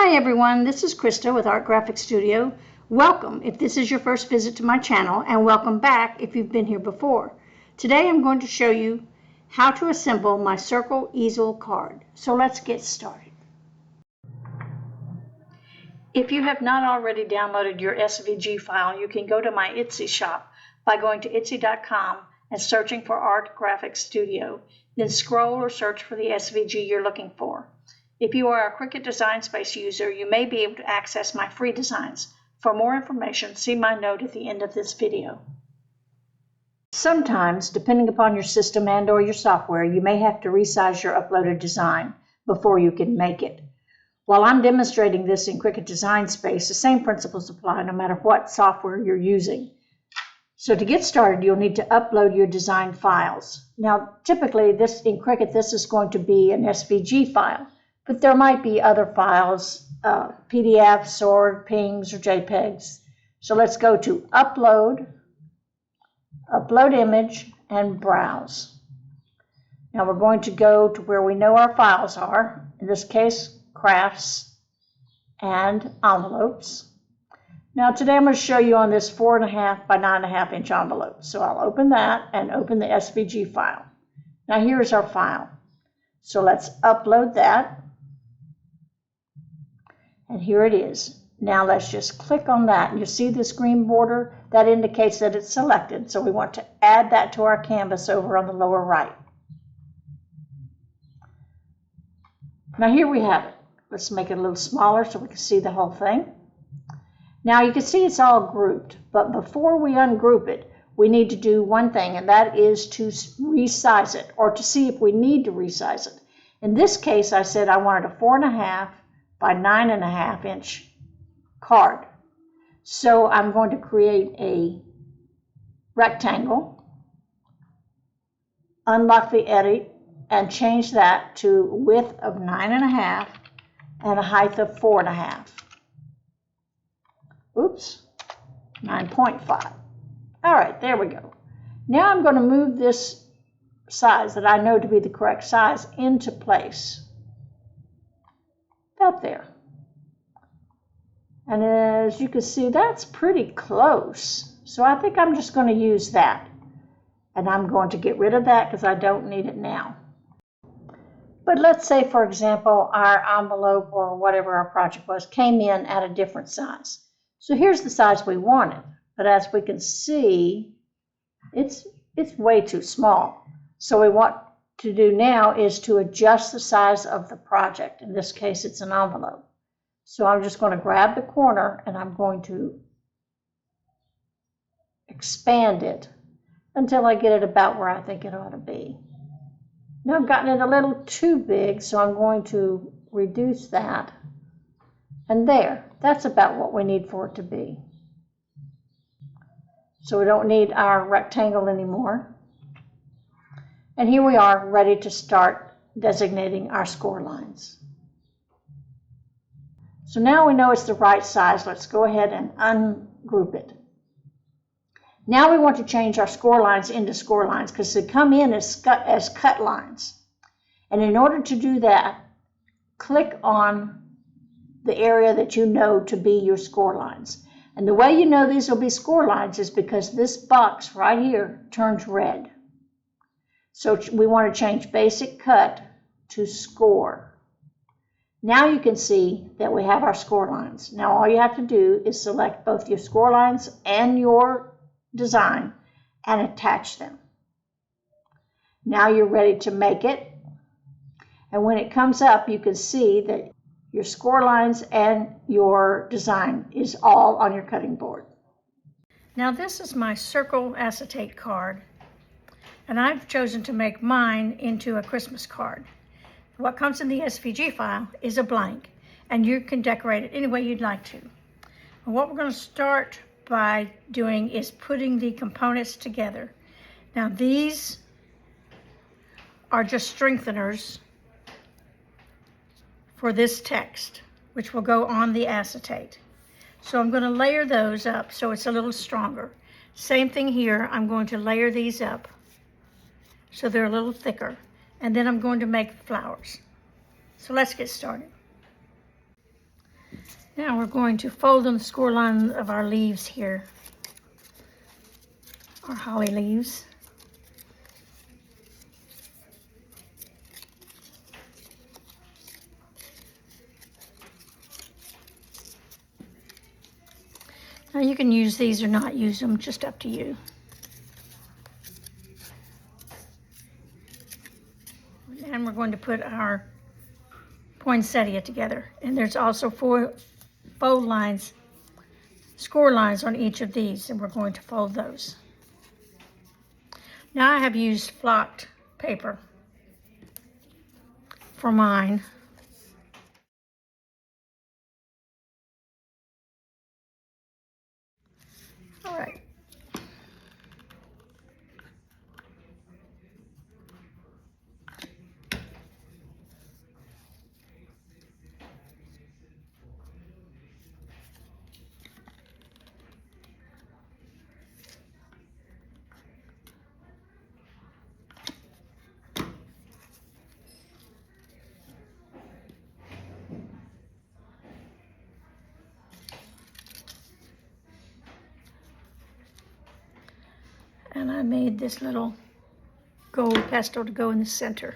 Hi everyone, this is Krista with Art Graphic Studio. Welcome if this is your first visit to my channel, and welcome back if you've been here before. Today I'm going to show you how to assemble my Circle Easel card. So let's get started. If you have not already downloaded your SVG file, you can go to my Etsy shop by going to etsy.com and searching for Art Graphic Studio. Then scroll or search for the SVG you're looking for. If you are a Cricut Design Space user, you may be able to access my free designs. For more information, see my note at the end of this video. Sometimes, depending upon your system and/or your software, you may have to resize your uploaded design before you can make it. While I'm demonstrating this in Cricut Design Space, the same principles apply no matter what software you're using. So to get started, you'll need to upload your design files. Now, typically, in Cricut, this is going to be an SVG file. But there might be other files, PDFs or PNGs or JPEGs. So let's go to Upload, Upload Image, and Browse. Now we're going to go to where we know our files are. In this case, crafts and envelopes. Now today I'm going to show you on this 4.5 by 9.5 inch envelope. So I'll open that and open the SVG file. Now here's our file. So let's upload that. And here it is. Now let's just click on that. And you see this green border? That indicates that it's selected. So we want to add that to our canvas over on the lower right. Now here we have it. Let's make it a little smaller so we can see the whole thing. Now you can see it's all grouped. But before we ungroup it, we need to do one thing, and that is to resize it, or to see if we need to resize it. In this case, I said I wanted a 4.5 by 9.5 inch card. So I'm going to create a rectangle, unlock the edit, and change that to width of 9.5 and a height of 4.5. Oops, 9.5. All right, there we go. Now I'm going to move this size that I know to be the correct size into place. Up there. And as you can see, that's pretty close. So I think I'm just going to use that. And I'm going to get rid of that because I don't need it now. But let's say, for example, our envelope or whatever our project was came in at a different size. So here's the size we wanted. But as we can see, it's way too small. So we want to do now is to adjust the size of the project. In this case, it's an envelope. So I'm just going to grab the corner and I'm going to expand it until I get it about where I think it ought to be. Now I've gotten it a little too big, so I'm going to reduce that. And there, that's about what we need for it to be. So we don't need our rectangle anymore. And here we are, ready to start designating our score lines. So now we know it's the right size. Let's go ahead and ungroup it. Now we want to change our score lines into score lines because they come in as cut lines. And in order to do that, click on the area that you know to be your score lines. And the way you know these will be score lines is because this box right here turns red. So we want to change basic cut to score. Now you can see that we have our score lines. Now all you have to do is select both your score lines and your design and attach them. Now you're ready to make it. And when it comes up, you can see that your score lines and your design is all on your cutting board. Now this is my Circle acetate card. And I've chosen to make mine into a Christmas card. What comes in the SVG file is a blank, and you can decorate it any way you'd like to. And what we're going to start by doing is putting the components together. Now these are just strengtheners for this text, which will go on the acetate. So I'm going to layer those up so it's a little stronger. Same thing here, I'm going to layer these up so they're a little thicker. And then I'm going to make flowers. So let's get started. Now we're going to fold on the score line of our leaves here, our holly leaves. Now you can use these or not use them, just up to you. And we're going to put our poinsettia together. And there's also 4 fold lines, score lines on each of these, and we're going to fold those. Now I have used flocked paper for mine. All right. And I made this little gold pestle to go in the center.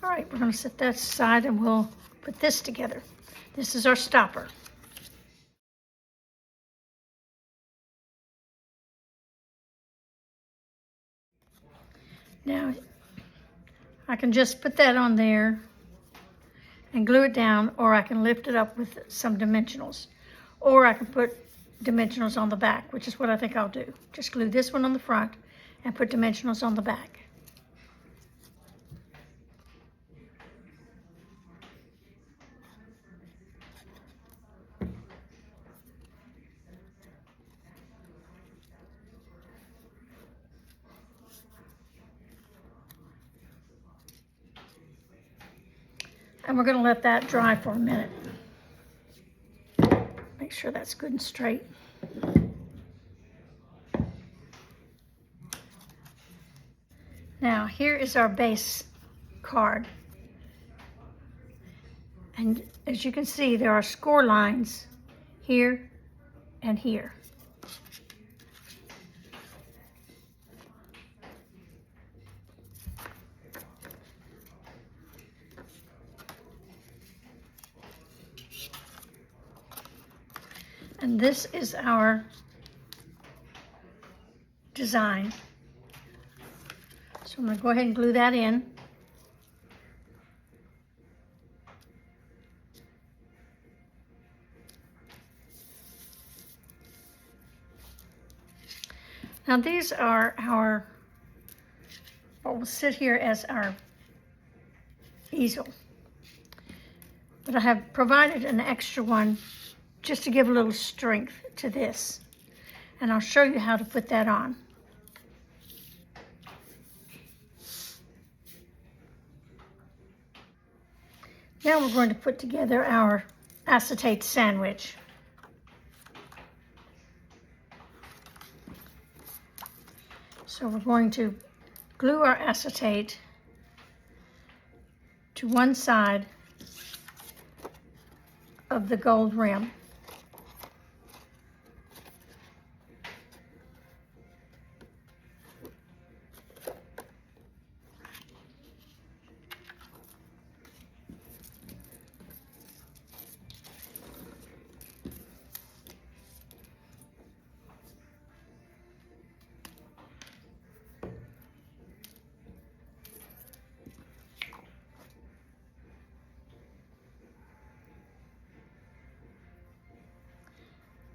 All right, we're going to set that aside and we'll put this together. This is our stopper. Now, I can just put that on there and glue it down, or I can lift it up with some dimensionals. Or I can put dimensionals on the back, which is what I think I'll do. Just glue this one on the front and put dimensionals on the back. And we're going to let that dry for a minute. Make sure that's good and straight. Now here is our base card. And as you can see, there are score lines here and here. And this is our design. So I'm going to go ahead and glue that in. Now these are what will sit here as our easel. But I have provided an extra one just to give a little strength to this. And I'll show you how to put that on. Now we're going to put together our acetate sandwich. So we're going to glue our acetate to one side of the gold rim.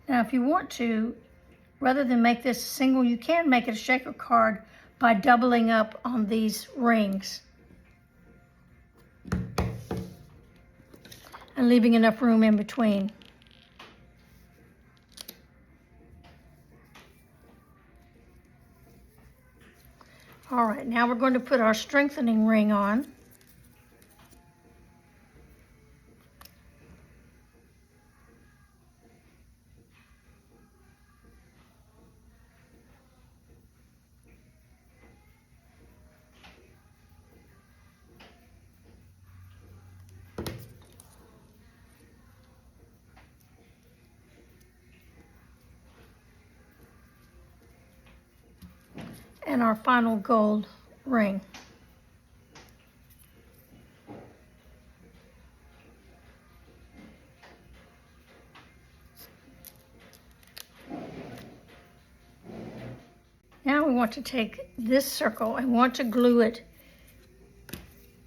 Now, if you want to, rather than make this single, you can make it a shaker card by doubling up on these rings and leaving enough room in between. All right, now we're going to put our strengthening ring on. and our final gold ring. Now we want to take this circle and want to glue it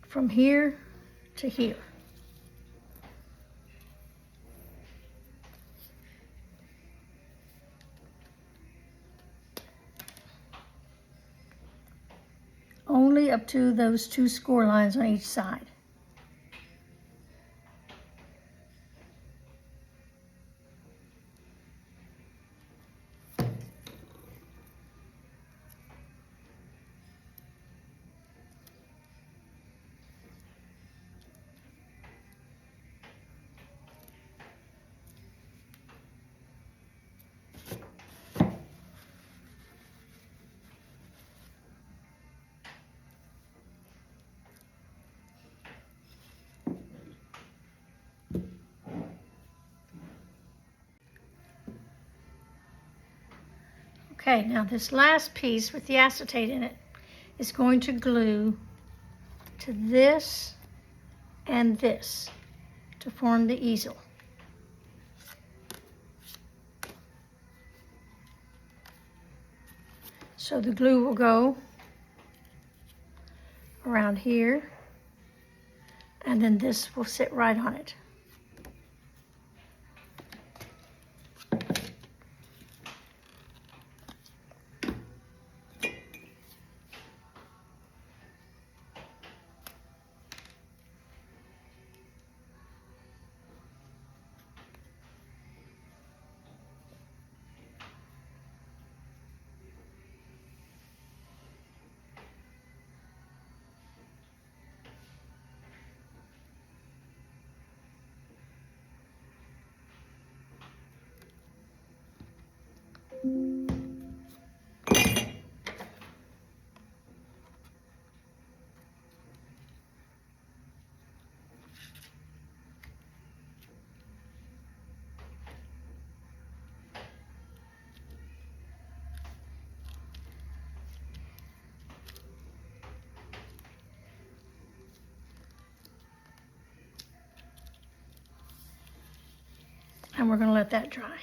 from here to here. Only up to those 2 score lines on each side. Okay, now this last piece with the acetate in it is going to glue to this and this to form the easel. So the glue will go around here, and then this will sit right on it. And we're going to let that dry.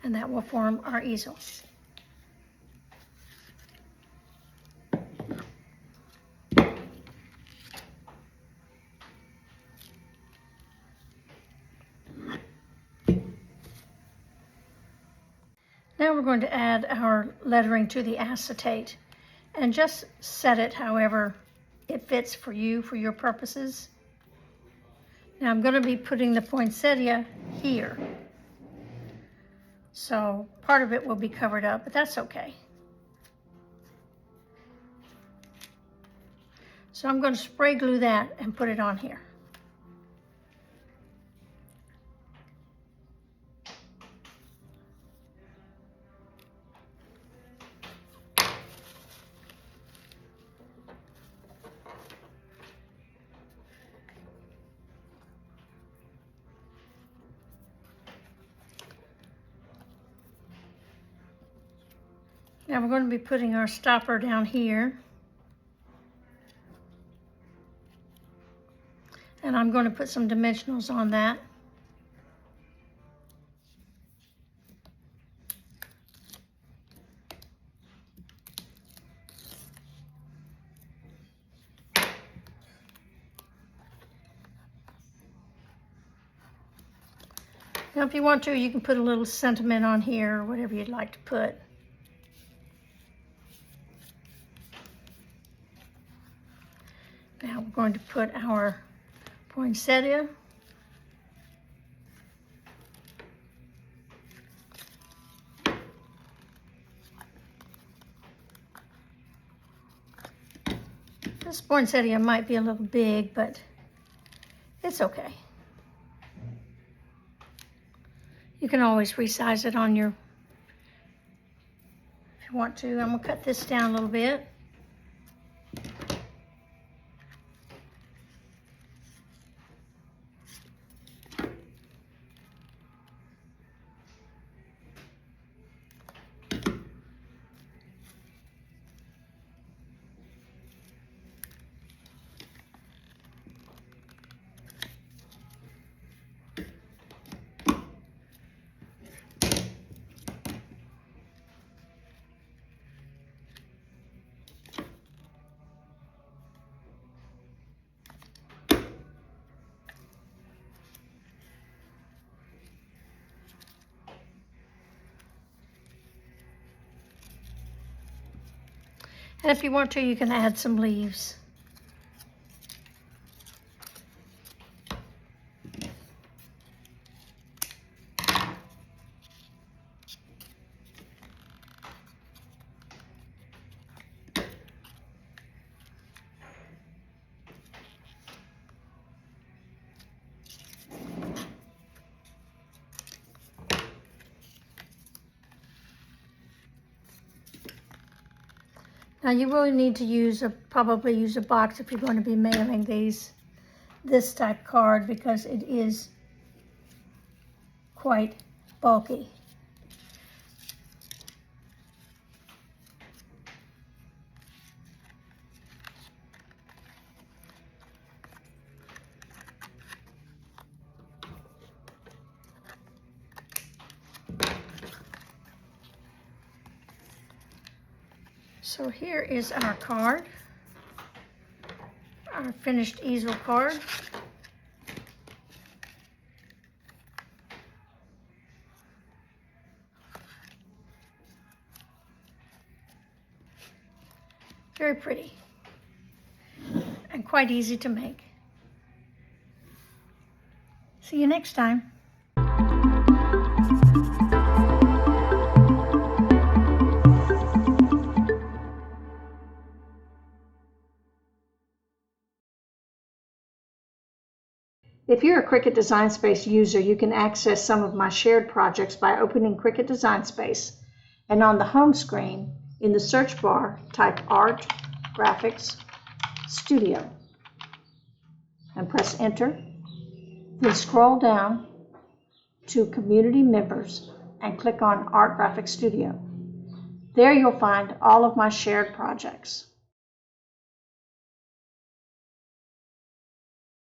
And that will form our easel. Now we're going to add our lettering to the acetate and just set it however it fits for you, for your purposes. Now I'm going to be putting the poinsettia here. So part of it will be covered up, but that's okay. So I'm going to spray glue that and put it on here. Now we're going to be putting our stopper down here. And I'm going to put some dimensionals on that. Now if you want to, you can put a little sentiment on here or whatever you'd like to put. Now we're going to put our poinsettia. This poinsettia might be a little big, but it's okay. You can always resize it on your, if you want to. I'm going to cut this down a little bit. And if you want to, you can add some leaves. Now you really need to probably use a box if you're going to be mailing this type card, because it is quite bulky. So here is our card, our finished easel card. Very pretty and quite easy to make. See you next time. If you're a Cricut Design Space user, you can access some of my shared projects by opening Cricut Design Space, and on the home screen, in the search bar, type Art, Graphics, Studio, and press Enter. Then scroll down to Community Members and click on Art Graphics Studio. There you'll find all of my shared projects.